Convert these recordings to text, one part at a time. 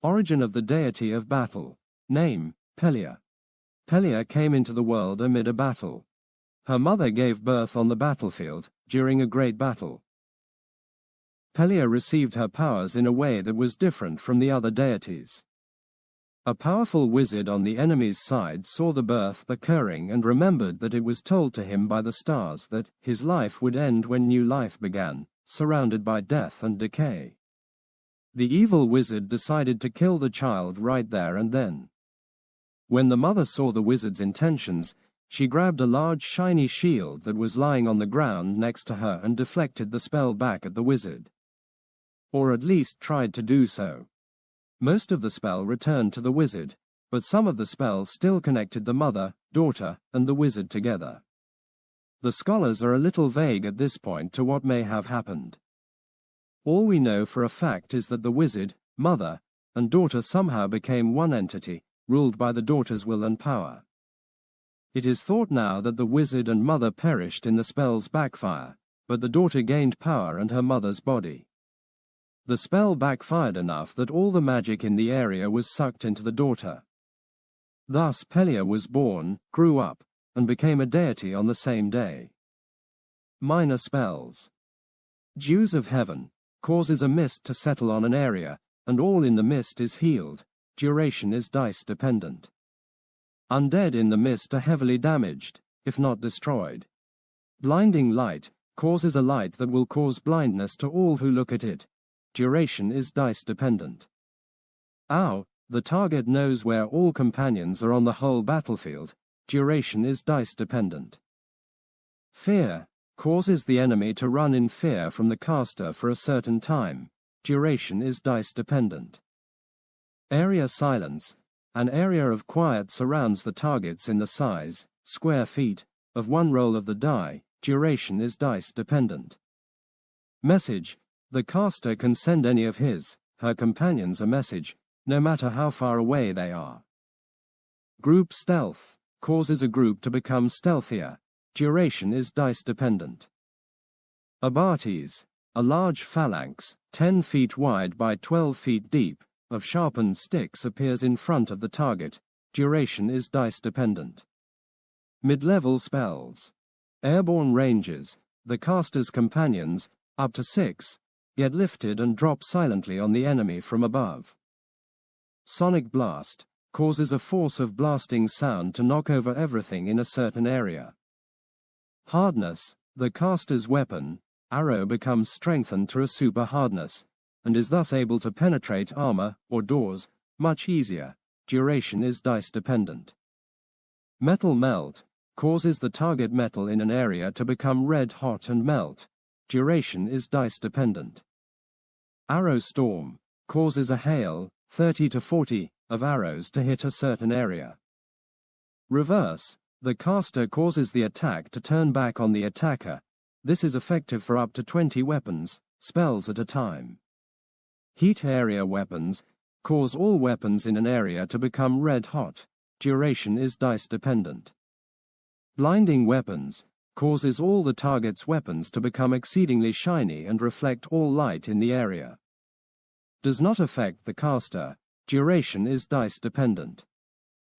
Origin of the deity of battle. Name, Pelia. Pelia came into the world amid a battle. Her mother gave birth on the battlefield, during a great battle. Pelia received her powers in a way that was different from the other deities. A powerful wizard on the enemy's side saw the birth occurring and remembered that it was told to him by the stars that his life would end when new life began, surrounded by death and decay. The evil wizard decided to kill the child right there and then. When the mother saw the wizard's intentions, she grabbed a large shiny shield that was lying on the ground next to her and deflected the spell back at the wizard. Or at least tried to do so. Most of the spell returned to the wizard, but some of the spells still connected the mother, daughter, and the wizard together. The scholars are a little vague at this point to what may have happened. All we know for a fact is that the wizard, mother, and daughter somehow became one entity, ruled by the daughter's will and power. It is thought now that the wizard and mother perished in the spell's backfire, but the daughter gained power and her mother's body. The spell backfired enough that all the magic in the area was sucked into the daughter. Thus Pelia was born, grew up, and became a deity on the same day. Minor spells. Dews of heaven causes a mist to settle on an area, and all in the mist is healed. Duration is dice dependent. Undead in the mist are heavily damaged, if not destroyed. Blinding light causes a light that will cause blindness to all who look at it. Duration is dice dependent. Ow, the target knows where all companions are on the whole battlefield. Duration is dice dependent. Fear causes the enemy to run in fear from the caster for a certain time. Duration is dice dependent. Area silence. An area of quiet surrounds the targets in the size, square feet, of one roll of the die. Duration is dice dependent. Message. The caster can send any of his, her companions a message, no matter how far away they are. Group stealth causes a group to become stealthier. Duration is dice dependent. Abates. A large phalanx, 10 feet wide by 12 feet deep, of sharpened sticks appears in front of the target. Duration is dice dependent. Mid-level spells. Airborne ranges. The caster's companions, up to 6, get lifted and drop silently on the enemy from above. Sonic blast causes a force of blasting sound to knock over everything in a certain area. Hardness. The caster's weapon, arrow, becomes strengthened to a super hardness, and is thus able to penetrate armor or doors much easier. Duration is dice dependent. Metal melt causes the target metal in an area to become red hot and melt. Duration is dice dependent. Arrow storm causes a hail, 30 to 40, of arrows to hit a certain area. Reverse. The caster causes the attack to turn back on the attacker. This is effective for up to 20 weapons, spells at a time. Heat area weapons cause all weapons in an area to become red hot. Duration is dice dependent. Blinding weapons causes all the target's weapons to become exceedingly shiny and reflect all light in the area. Does not affect the caster. Duration is dice dependent.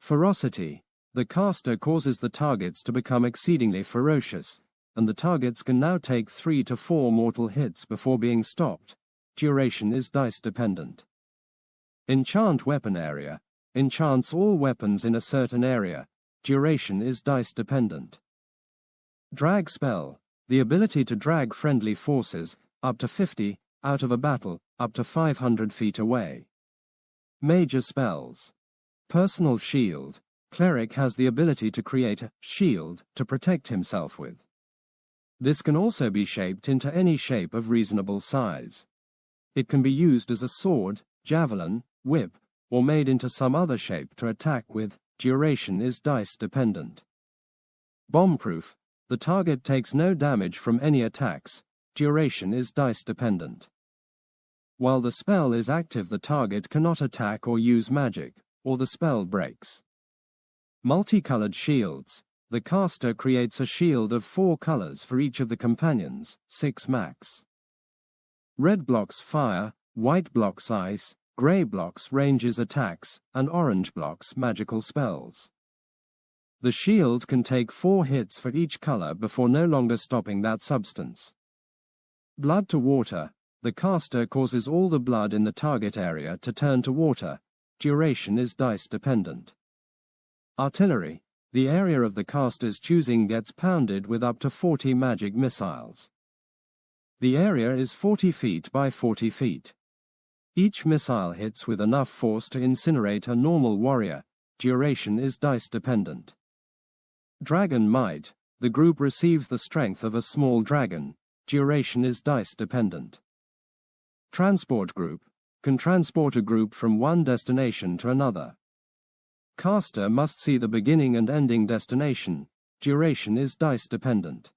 Ferocity. The caster causes the targets to become exceedingly ferocious, and the targets can now take 3 to 4 mortal hits before being stopped. Duration is dice dependent. Enchant weapon area. Enchants all weapons in a certain area. Duration is dice dependent. Drag spell. The ability to drag friendly forces, up to 50, out of a battle, up to 500 feet away. Major spells. Personal shield. Cleric has the ability to create a shield to protect himself with. This can also be shaped into any shape of reasonable size. It can be used as a sword, javelin, whip, or made into some other shape to attack with. Duration is dice dependent. Bombproof. The target takes no damage from any attacks. Duration is dice dependent. While the spell is active, the target cannot attack or use magic, or the spell breaks. Multicolored shields. The caster creates a shield of 4 colors for each of the companions, 6 max. Red blocks fire, white blocks ice, Grey blocks ranges attacks, and orange blocks magical spells. The shield can take 4 hits for each color before no longer stopping that substance. Blood to water. The caster causes all the blood in the target area to turn to water. Duration is dice dependent. Artillery. The area of the caster's choosing gets pounded with up to 40 magic missiles. The area is 40 feet by 40 feet. Each missile hits with enough force to incinerate a normal warrior. Duration is dice dependent. Dragon Might. The group receives the strength of a small dragon. Duration is dice dependent. Transport Group. Can transport a group from one destination to another. Caster must see the beginning and ending destination. Duration is dice dependent.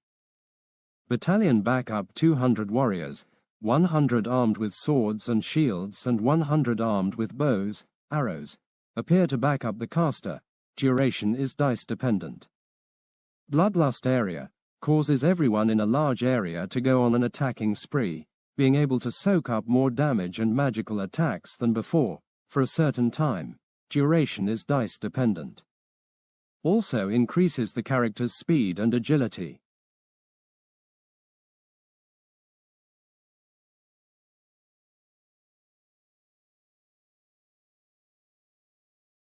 Battalion Backup. 200 warriors, 100 armed with swords and shields and 100 armed with bows, arrows, appear to back up the caster. Duration is dice dependent. Bloodlust Area. Causes everyone in a large area to go on an attacking spree, being able to soak up more damage and magical attacks than before, for a certain time. Duration is dice dependent. Also increases the character's speed and agility.